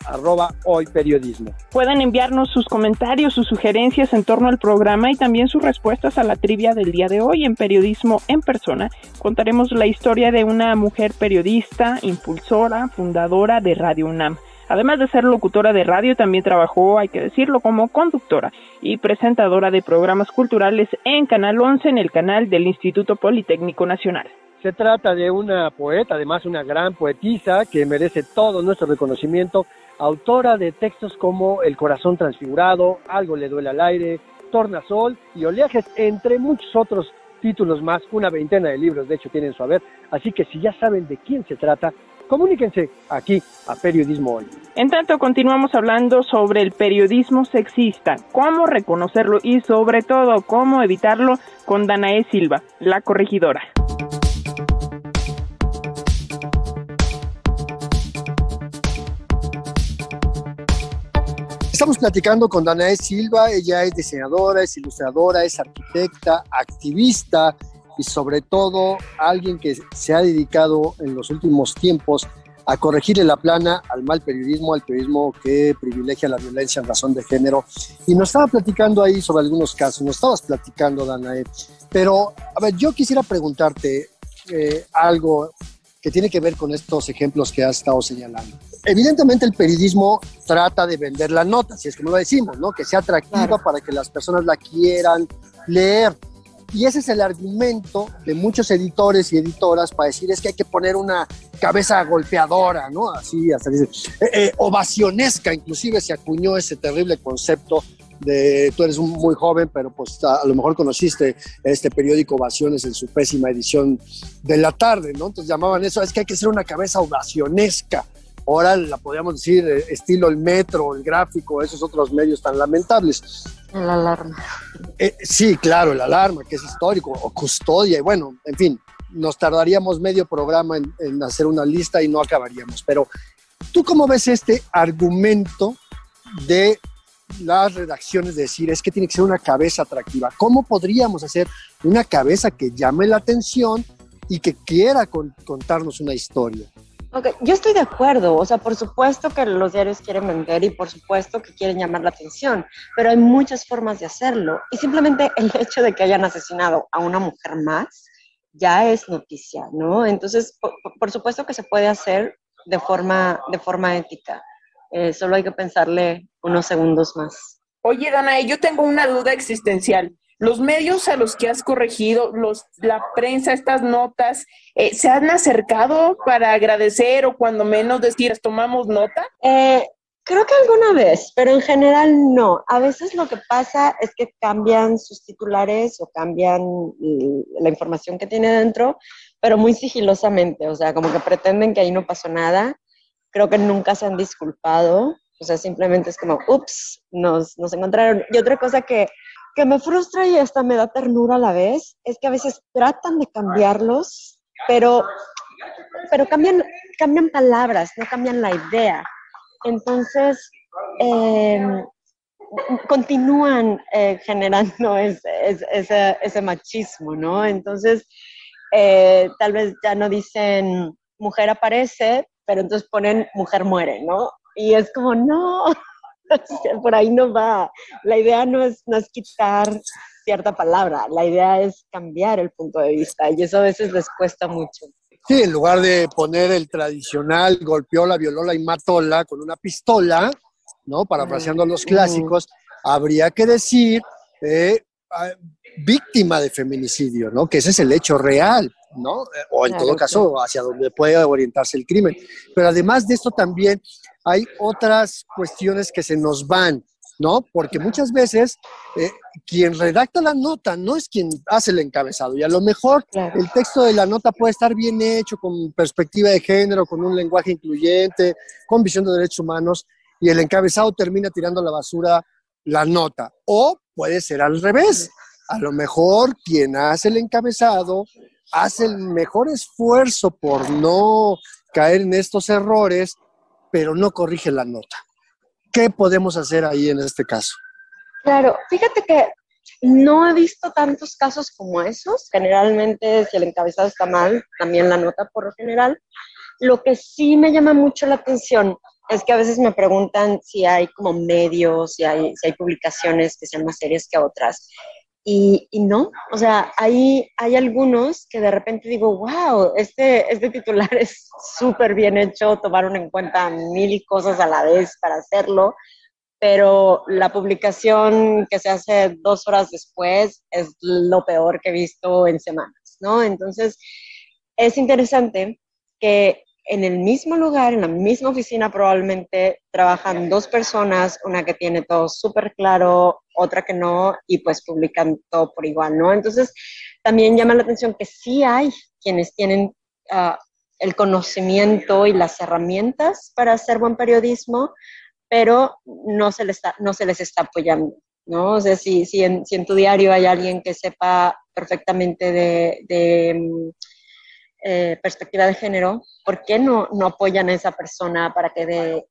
@hoyperiodismo. Pueden enviarnos sus comentarios, sus sugerencias en torno al programa y también sus respuestas a la trivia del día de hoy en Periodismo en Persona. Contaremos la historia de una mujer periodista, impulsora, fundadora de Radio UNAM. Además de ser locutora de radio, también trabajó, hay que decirlo, como conductora y presentadora de programas culturales en Canal 11, en el canal del Instituto Politécnico Nacional. Se trata de una poeta, además una gran poetisa que merece todo nuestro reconocimiento, autora de textos como El corazón transfigurado, Algo le duele al aire, Tornasol y Oleajes, entre muchos otros títulos más. Una veintena de libros, de hecho, tienen su haber. Así que si ya saben de quién se trata, comuníquense aquí a Periodismo Hoy. En tanto, continuamos hablando sobre el periodismo sexista, cómo reconocerlo y sobre todo cómo evitarlo con Danae Silva, La Corregidora. Estamos platicando con Danae Silva. Ella es diseñadora, es ilustradora, es arquitecta, activista y sobre todo alguien que se ha dedicado en los últimos tiempos a corregirle la plana al mal periodismo, al periodismo que privilegia la violencia en razón de género. Y nos estaba platicando ahí sobre algunos casos, nos estabas platicando, Danae. Pero, a ver, yo quisiera preguntarte algo que tiene que ver con estos ejemplos que has estado señalando. Evidentemente el periodismo trata de vender la nota, si es como lo decimos, ¿no? Que sea atractiva, claro, para que las personas la quieran leer. Y ese es el argumento de muchos editores y editoras para decir es que hay que poner una cabeza golpeadora, ¿no? Así, hasta dice, ovacionesca, inclusive se acuñó ese terrible concepto de, tú eres muy joven, pero pues a lo mejor conociste este periódico Ovaciones en su pésima edición de la tarde, ¿no? Entonces llamaban eso, es que hay que ser una cabeza ovacionesca. Ahora la podríamos decir estilo El Metro, El Gráfico, esos otros medios tan lamentables. El Alarma. Sí, claro, El Alarma, que es histórico, o Custodia, y bueno, en fin, nos tardaríamos medio programa en hacer una lista y no acabaríamos. Pero, ¿tú cómo ves este argumento de las redacciones de decir es que tiene que ser una cabeza atractiva? ¿Cómo podríamos hacer una cabeza que llame la atención y que quiera contarnos una historia? Okay, yo estoy de acuerdo, o sea, por supuesto que los diarios quieren vender y por supuesto que quieren llamar la atención, pero hay muchas formas de hacerlo y simplemente el hecho de que hayan asesinado a una mujer más ya es noticia, ¿no? Entonces, por supuesto que se puede hacer de forma ética. Solo hay que pensarle unos segundos más. Oye, Danae, yo tengo una duda existencial. Los medios a los que has corregido, la prensa, estas notas, ¿se han acercado para agradecer o cuando menos decir, tomamos nota? Creo que alguna vez, pero en general no. A veces lo que pasa es que cambian sus titulares o cambian la información que tiene dentro, pero muy sigilosamente, o sea, como que pretenden que ahí no pasó nada. Creo que nunca se han disculpado, o sea, simplemente es como, ups, nos encontraron. Y otra cosa que me frustra y hasta me da ternura a la vez, es que a veces tratan de cambiarlos, pero cambian palabras, no cambian la idea. Entonces, continúan generando ese machismo, ¿no? Entonces, tal vez ya no dicen mujer aparece, pero entonces ponen mujer muere, ¿no? Y es como, no, por ahí no va. La idea no es quitar cierta palabra, la idea es cambiar el punto de vista y eso a veces les cuesta mucho. Sí, en lugar de poner el tradicional golpeola, violóla y matóla con una pistola, ¿no? Parafraseando los clásicos, habría que decir víctima de feminicidio, ¿no? Que ese es el hecho real, ¿no? O en todo caso, hacia donde puede orientarse el crimen. Pero además de esto también hay otras cuestiones que se nos van, ¿no? Porque muchas veces quien redacta la nota no es quien hace el encabezado y a lo mejor el texto de la nota puede estar bien hecho con perspectiva de género, con un lenguaje incluyente, con visión de derechos humanos y el encabezado termina tirando a la basura la nota. O puede ser al revés. A lo mejor quien hace el encabezado hace el mejor esfuerzo por no caer en estos errores, pero no corrige la nota. ¿Qué podemos hacer ahí en este caso? Claro, fíjate que no he visto tantos casos como esos. Generalmente, si el encabezado está mal, también la nota por lo general. Lo que sí me llama mucho la atención es que a veces me preguntan si hay como medios, si hay publicaciones que sean más serias que otras. Y no, o sea, hay algunos que de repente digo, wow, este titular es súper bien hecho, tomaron en cuenta 1000 cosas a la vez para hacerlo, pero la publicación que se hace 2 horas después es lo peor que he visto en semanas, ¿no? Entonces, es interesante que en el mismo lugar, en la misma oficina probablemente trabajan 2 personas, una que tiene todo súper claro, otra que no, y pues publican todo por igual, ¿no? Entonces, también llama la atención que sí hay quienes tienen el conocimiento y las herramientas para hacer buen periodismo, pero no se les está apoyando, ¿no? O sea, si en tu diario hay alguien que sepa perfectamente de perspectiva de género, ¿por qué no apoyan a esa persona para que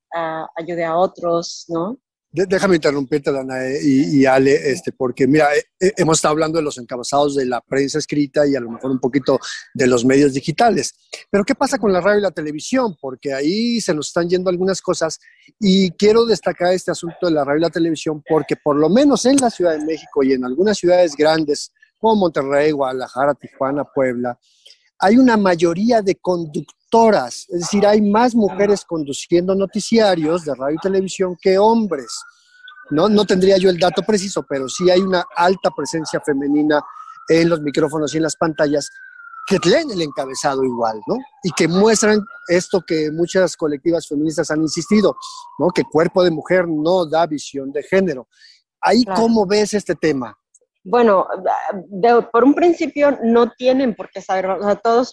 ayude a otros, ¿no? Déjame interrumpirte, Danae y Ale, porque mira, hemos estado hablando de los encabezados de la prensa escrita y a lo mejor un poquito de los medios digitales. Pero ¿qué pasa con la radio y la televisión? Porque ahí se nos están yendo algunas cosas y quiero destacar este asunto de la radio y la televisión porque por lo menos en la Ciudad de México y en algunas ciudades grandes como Monterrey, Guadalajara, Tijuana, Puebla, hay una mayoría de conductoras, es decir, hay más mujeres conduciendo noticiarios de radio y televisión que hombres. No tendría yo el dato preciso, pero sí hay una alta presencia femenina en los micrófonos y en las pantallas que leen el encabezado igual, ¿no? Y que muestran esto que muchas colectivas feministas han insistido, ¿no? Que cuerpo de mujer no da visión de género. Ahí, claro. ¿Cómo ves este tema? Bueno, por un principio no tienen por qué saber, o sea, todos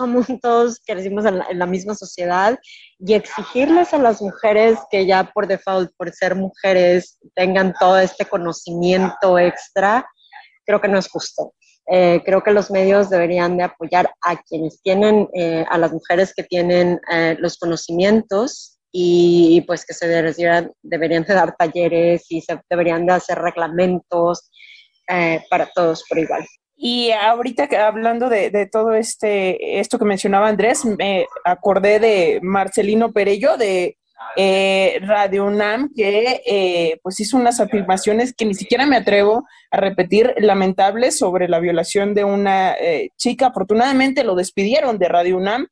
crecimos en la misma sociedad y exigirles a las mujeres que ya por default, por ser mujeres, tengan todo este conocimiento extra, creo que no es justo. Creo que los medios deberían de apoyar a quienes tienen, a las mujeres que tienen los conocimientos y pues que deberían de dar talleres y se deberían de hacer reglamentos para todos por igual. Y ahorita hablando de todo esto que mencionaba Andrés, me acordé de Marcelino Perello, de Radio UNAM, que pues hizo unas afirmaciones que ni siquiera me atrevo a repetir, lamentables, sobre la violación de una chica. Afortunadamente lo despidieron de Radio UNAM,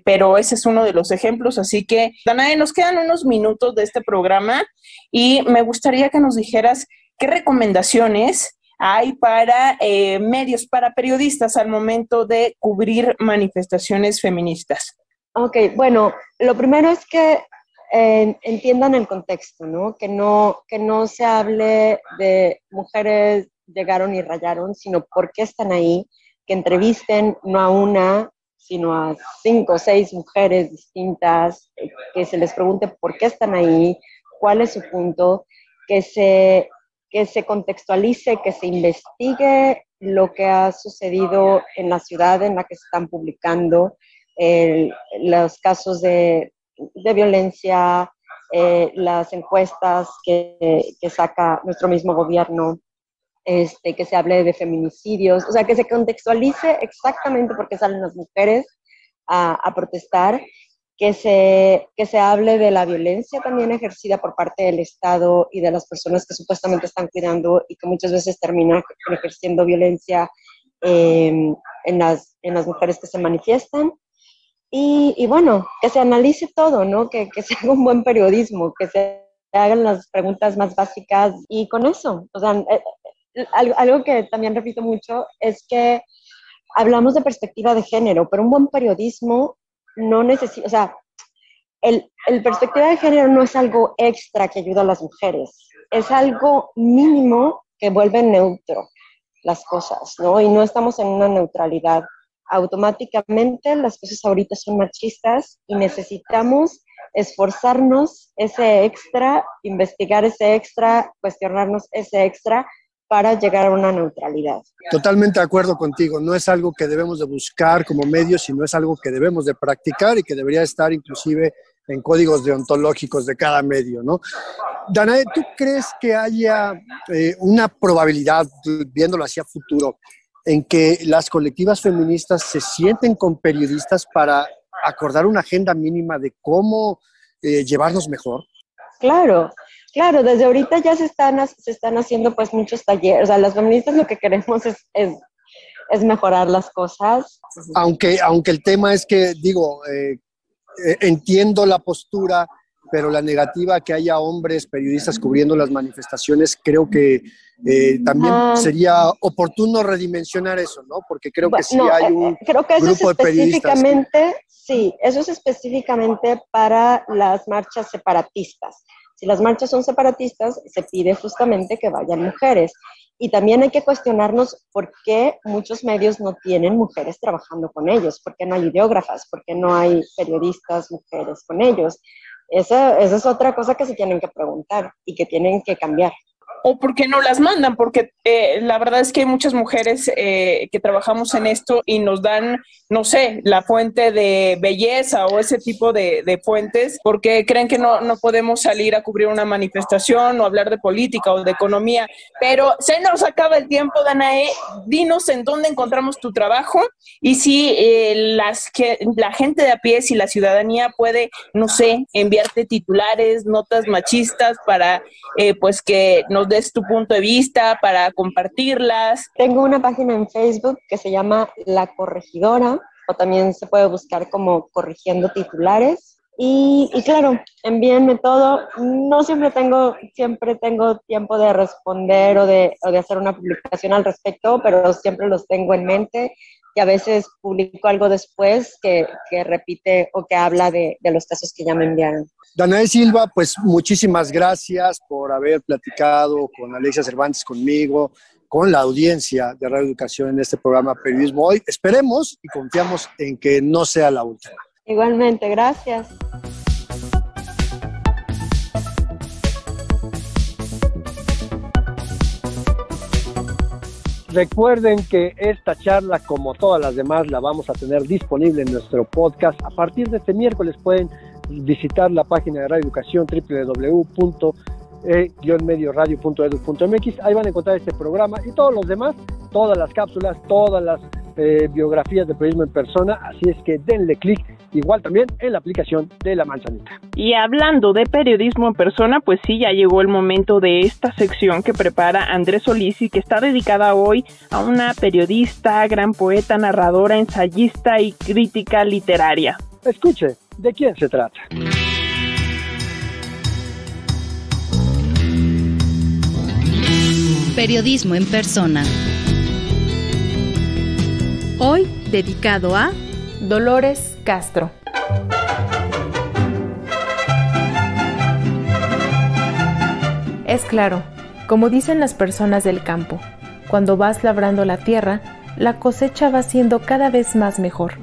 pero ese es uno de los ejemplos. Así que, Danae, nos quedan unos minutos de este programa y me gustaría que nos dijeras qué recomendaciones hay para medios, para periodistas al momento de cubrir manifestaciones feministas. Ok, bueno, lo primero es que entiendan el contexto, ¿no? Que no se hable de mujeres llegaron y rayaron, sino por qué están ahí, que entrevisten no a una, sino a 5 o 6 mujeres distintas, que se les pregunte por qué están ahí, cuál es su punto, que se contextualice, que se investigue lo que ha sucedido en la ciudad en la que se están publicando, los casos de violencia, las encuestas que saca nuestro mismo gobierno, que se hable de feminicidios, o sea, que se contextualice exactamente por qué salen las mujeres a protestar, que se hable de la violencia también ejercida por parte del Estado y de las personas que supuestamente están cuidando y que muchas veces terminan ejerciendo violencia en las mujeres que se manifiestan. Y bueno, que se analice todo, ¿no? Que se haga un buen periodismo, que se hagan las preguntas más básicas y con eso, o sea, algo que también repito mucho es que hablamos de perspectiva de género, pero un buen periodismo no necesita, o sea, el perspectiva de género no es algo extra que ayuda a las mujeres, es algo mínimo que vuelve neutro las cosas, ¿no? Y no estamos en una neutralidad. Automáticamente las cosas ahorita son machistas y necesitamos esforzarnos ese extra, investigar ese extra, cuestionarnos ese extra para llegar a una neutralidad. Totalmente de acuerdo contigo, no es algo que debemos de buscar como medios, sino es algo que debemos de practicar y que debería estar inclusive en códigos deontológicos de cada medio, ¿no? Danae, ¿tú crees que haya una probabilidad, viéndolo hacia futuro, en que las colectivas feministas se sienten con periodistas para acordar una agenda mínima de cómo llevarnos mejor? Claro, desde ahorita ya se están haciendo pues muchos talleres, o sea, las feministas lo que queremos es mejorar las cosas. Aunque el tema es que, digo, entiendo la postura, pero la negativa a que haya hombres periodistas cubriendo las manifestaciones, creo que también sería oportuno redimensionar eso, ¿no? Porque creo que sí hay un creo que eso grupo de periodistas. Sí, eso es específicamente para las marchas separatistas. Si las marchas son separatistas, se pide justamente que vayan mujeres. Y también hay que cuestionarnos por qué muchos medios no tienen mujeres trabajando con ellos, por qué no hay ideógrafas, por qué no hay periodistas mujeres con ellos. Esa es otra cosa que se tienen que preguntar y que tienen que cambiar. O por qué no las mandan, porque la verdad es que hay muchas mujeres que trabajamos en esto y nos dan, no sé, la fuente de belleza o ese tipo de fuentes, porque creen que no podemos salir a cubrir una manifestación o hablar de política o de economía. Pero se nos acaba el tiempo, Danae. Dinos en dónde encontramos tu trabajo y si la gente de a pie, si la ciudadanía puede, no sé, enviarte titulares, notas machistas para pues que nos des tu punto de vista, para compartirlas. Tengo una página en Facebook que se llama La Corregidora, o también se puede buscar como Corrigiendo Titulares. Y claro, envíenme todo. No siempre tengo tiempo de responder o de hacer una publicación al respecto, pero siempre los tengo en mente y a veces publico algo después que repite o que habla de los casos que ya me enviaron. Danae Silva, pues muchísimas gracias por haber platicado con Alexia Cervantes, conmigo, con la audiencia de Radio Educación en este programa Periodismo Hoy. Esperemos y confiamos en que no sea la última. Igualmente, gracias. Recuerden que esta charla, como todas las demás, la vamos a tener disponible en nuestro podcast. A partir de este miércoles pueden visitar la página de Radio Educación, www.medioradio.edu.mx. Ahí van a encontrar este programa y todos los demás, todas las cápsulas, todas las biografías de periodismo en persona. Así es que denle clic igual también en la aplicación de La Manzanita. Y hablando de periodismo en persona, pues sí, ya llegó el momento de esta sección que prepara Andrés Solís y que está dedicada hoy a una periodista, gran poeta, narradora, ensayista y crítica literaria. Escuche, ¿de quién se trata? Periodismo en persona. Hoy dedicado a Dolores Castro. Es claro, como dicen las personas del campo, cuando vas labrando la tierra, la cosecha va siendo cada vez más mejor.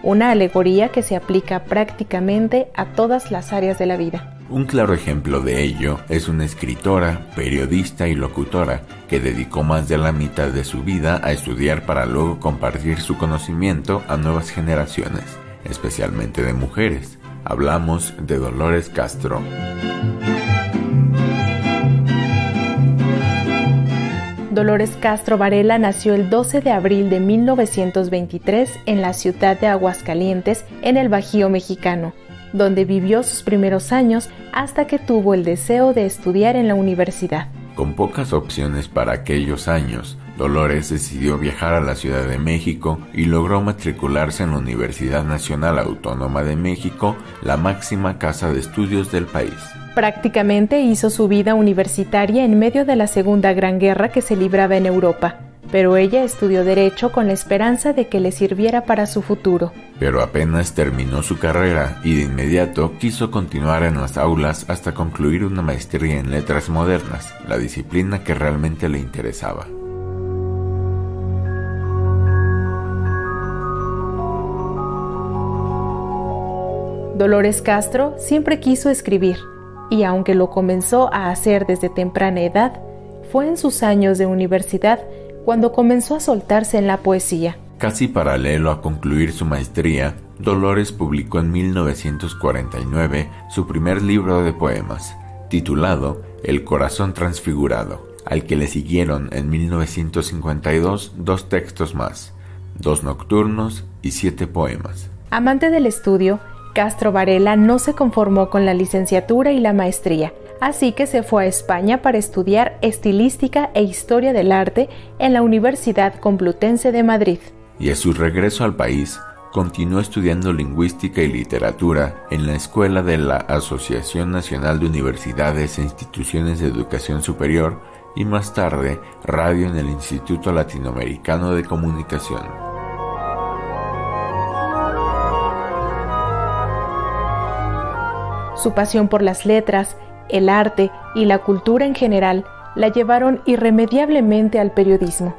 Una alegoría que se aplica prácticamente a todas las áreas de la vida. Un claro ejemplo de ello es una escritora, periodista y locutora que dedicó más de la mitad de su vida a estudiar para luego compartir su conocimiento a nuevas generaciones, especialmente de mujeres. Hablamos de Dolores Castro. Dolores Castro Varela nació el 12 de abril de 1923 en la ciudad de Aguascalientes, en el Bajío mexicano, donde vivió sus primeros años hasta que tuvo el deseo de estudiar en la universidad. Con pocas opciones para aquellos años, Dolores decidió viajar a la Ciudad de México y logró matricularse en la Universidad Nacional Autónoma de México, la máxima casa de estudios del país. Prácticamente hizo su vida universitaria en medio de la Segunda Gran Guerra que se libraba en Europa, pero ella estudió Derecho con la esperanza de que le sirviera para su futuro. Pero apenas terminó su carrera y de inmediato quiso continuar en las aulas hasta concluir una maestría en Letras Modernas, la disciplina que realmente le interesaba. Dolores Castro siempre quiso escribir, y aunque lo comenzó a hacer desde temprana edad, fue en sus años de universidad cuando comenzó a soltarse en la poesía. Casi paralelo a concluir su maestría, Dolores publicó en 1949 su primer libro de poemas, titulado El corazón transfigurado, al que le siguieron en 1952 dos textos más, 2 nocturnos y 7 poemas. Amante del estudio, Castro Varela no se conformó con la licenciatura y la maestría, así que se fue a España para estudiar estilística e historia del arte en la Universidad Complutense de Madrid. Y a su regreso al país, continuó estudiando lingüística y literatura en la Escuela de la Asociación Nacional de Universidades e Instituciones de Educación Superior y más tarde radio en el Instituto Latinoamericano de Comunicación. Su pasión por las letras, el arte y la cultura en general la llevaron irremediablemente al periodismo,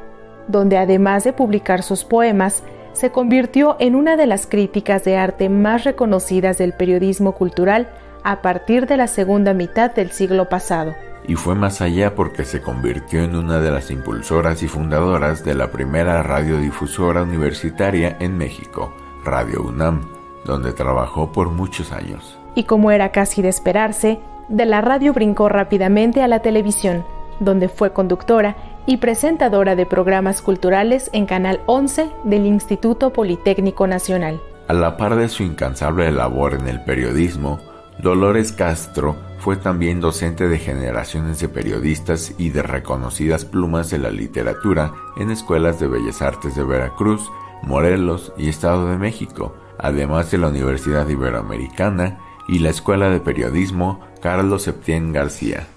donde además de publicar sus poemas, se convirtió en una de las críticas de arte más reconocidas del periodismo cultural a partir de la segunda mitad del siglo pasado. Y fue más allá porque se convirtió en una de las impulsoras y fundadoras de la primera radiodifusora universitaria en México, Radio UNAM, donde trabajó por muchos años. Y como era casi de esperarse, de la radio brincó rápidamente a la televisión, donde fue conductora y presentadora de programas culturales en Canal 11 del Instituto Politécnico Nacional. A la par de su incansable labor en el periodismo, Dolores Castro fue también docente de generaciones de periodistas y de reconocidas plumas de la literatura en escuelas de Bellas Artes de Veracruz, Morelos y Estado de México, además de la Universidad Iberoamericana y la Escuela de Periodismo Carlos Septién García.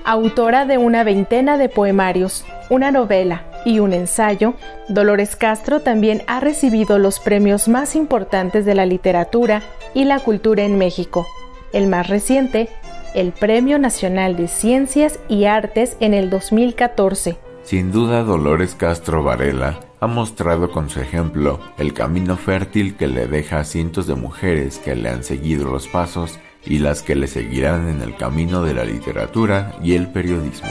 Autora de una veintena de poemarios, una novela y un ensayo, Dolores Castro también ha recibido los premios más importantes de la literatura y la cultura en México. El más reciente, el Premio Nacional de Ciencias y Artes en el 2014. Sin duda, Dolores Castro Varela ha mostrado con su ejemplo el camino fértil que le deja a cientos de mujeres que le han seguido los pasos y las que le seguirán en el camino de la literatura y el periodismo.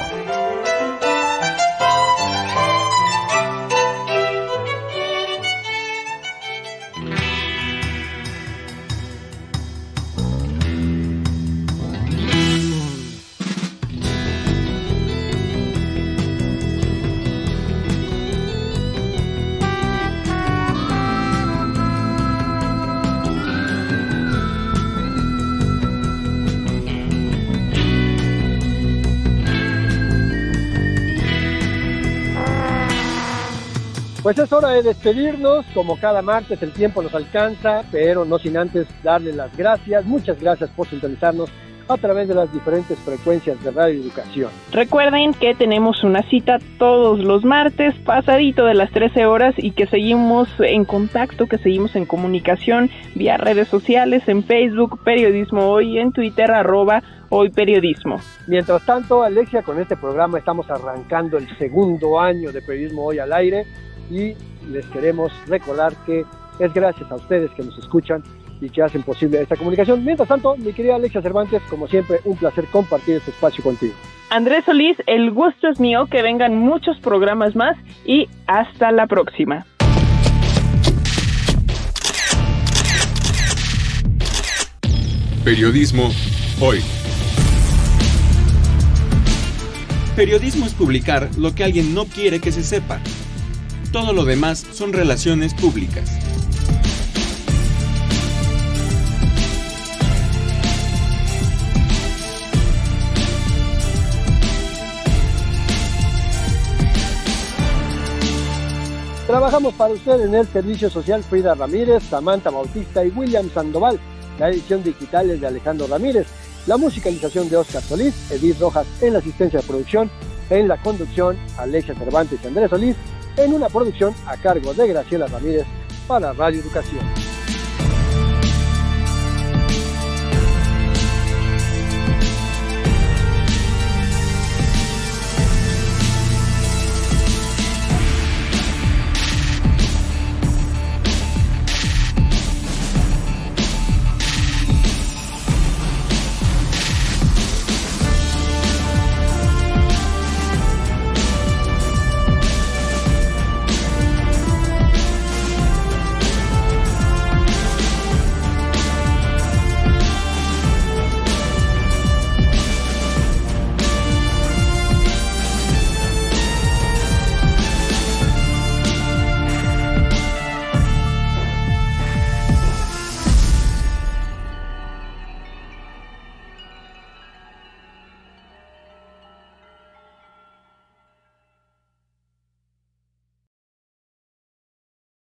Pues es hora de despedirnos, como cada martes el tiempo nos alcanza, pero no sin antes darle las gracias, muchas gracias por sintonizarnos a través de las diferentes frecuencias de Radio Educación. Recuerden que tenemos una cita todos los martes, pasadito de las 13 horas, y que seguimos en contacto, que seguimos en comunicación vía redes sociales, en Facebook, Periodismo Hoy, en Twitter, @hoyperiodismo. Mientras tanto, Alexia, con este programa estamos arrancando el segundo año de Periodismo Hoy al aire, y les queremos recordar que es gracias a ustedes que nos escuchan y que hacen posible esta comunicación. Mientras tanto, mi querida Alexia Cervantes, como siempre, un placer compartir este espacio contigo. Andrés Solís, el gusto es mío, que vengan muchos programas más y hasta la próxima. Periodismo Hoy. Periodismo es publicar lo que alguien no quiere que se sepa. Todo lo demás son relaciones públicas. Trabajamos para usted en el Servicio Social Frida Ramírez, Samantha Bautista y William Sandoval. La edición digital es de Alejandro Ramírez. La musicalización de Oscar Solís, Edith Rojas en la asistencia de producción, en la conducción Alexia Cervantes y Andrés Solís, en una producción a cargo de Graciela Ramírez para Radio Educación.